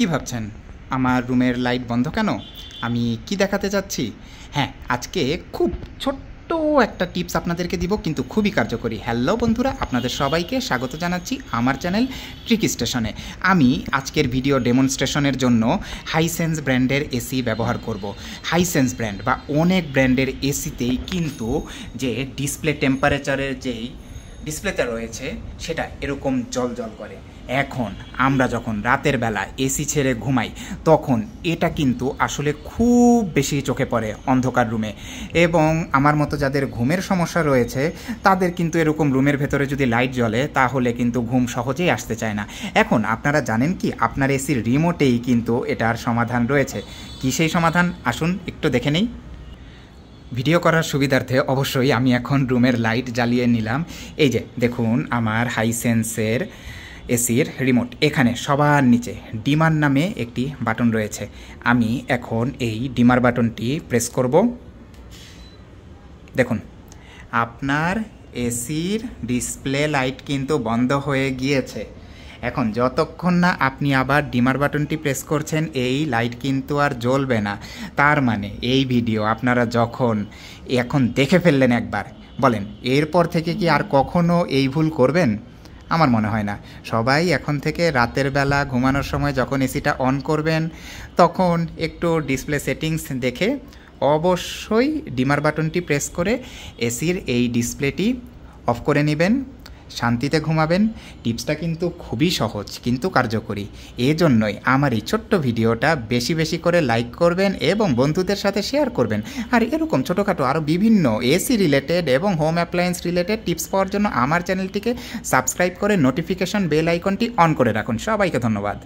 কি ভাবছেন আমার রুমের লাইট বন্ধ কেন? আমি কি দেখাতে যাচ্ছি? হ্যাঁ, আজকে খুব ছোট্ট একটা টিপস আপনাদেরকে দিব, কিন্তু খুবই কার্যকরী। হ্যালো বন্ধুরা, আপনাদের সবাইকে স্বাগত জানাচ্ছি আমার চ্যানেল ট্রিক স্টেশনে। আমি আজকের ভিডিও ডেমনস্ট্রেশনের জন্য হাইসেন্স ব্র্যান্ডের এসি ব্যবহার করব। হাইসেন্স ব্র্যান্ড বা অনেক ব্র্যান্ডের এসিতেই কিন্তু যে ডিসপ্লে টেম্পারেচারের যেই ডিসপ্লেতে রয়েছে সেটা এরকম জল করে। এখন আমরা যখন রাতের বেলা এসি ছেড়ে ঘুমাই তখন এটা কিন্তু আসলে খুব বেশি চোখে পড়ে অন্ধকার রুমে, এবং আমার মতো যাদের ঘুমের সমস্যা রয়েছে তাদের কিন্তু এরকম রুমের ভেতরে যদি লাইট জ্বলে তাহলে কিন্তু ঘুম সহজেই আসতে চায় না। এখন আপনারা জানেন কি, আপনার এসির রিমোটেই কিন্তু এটার সমাধান রয়েছে। কি সেই সমাধান, আসুন একটু দেখে নেই। ভিডিও করার সুবিধার্থে অবশ্যই আমি এখন রুমের লাইট জ্বালিয়ে নিলাম। এই যে দেখুন আমার হাইসেন্সের এসির রিমোট, এখানে সবার নিচে ডিমার নামে একটি বাটন রয়েছে। আমি এখন এই ডিমার বাটনটি প্রেস করব। দেখুন আপনার এসির ডিসপ্লে লাইট কিন্তু বন্ধ হয়ে গিয়েছে। এখন যতক্ষণ না আপনি আবার ডিমার বাটনটি প্রেস করছেন এই লাইট কিন্তু আর জ্বলবে না। তার মানে এই ভিডিও আপনারা যখন এখন দেখে ফেললেন একবার, বলেন এরপর থেকে কি আর কখনো এই ভুল করবেন? আমার মনে হয় না। সবাই এখন থেকে রাতের বেলা ঘুমানোর সময় যখন এসিটা অন করবেন তখন একটু ডিসপ্লে সেটিংস দেখে অবশ্যই ডিমার বাটনটি প্রেস করে এসির এই ডিসপ্লেটি অফ করে নেবেন, শান্তিতে ঘুমাবেন। টিপসটা কিন্তু খুবই সহজ কিন্তু কার্যকরী। এজন্যই আমার এই ছোট্ট ভিডিওটা বেশি বেশি করে লাইক করবেন এবং বন্ধুদের সাথে শেয়ার করবেন। আর এরকম ছোটোখাটো আরও বিভিন্ন এসি রিলেটেড এবং হোম অ্যাপ্লায়েন্স রিলেটেড টিপস পাওয়ার জন্য আমার চ্যানেলটিকে সাবস্ক্রাইব করে নোটিফিকেশন বেল আইকনটি অন করে রাখুন। সবাইকে ধন্যবাদ।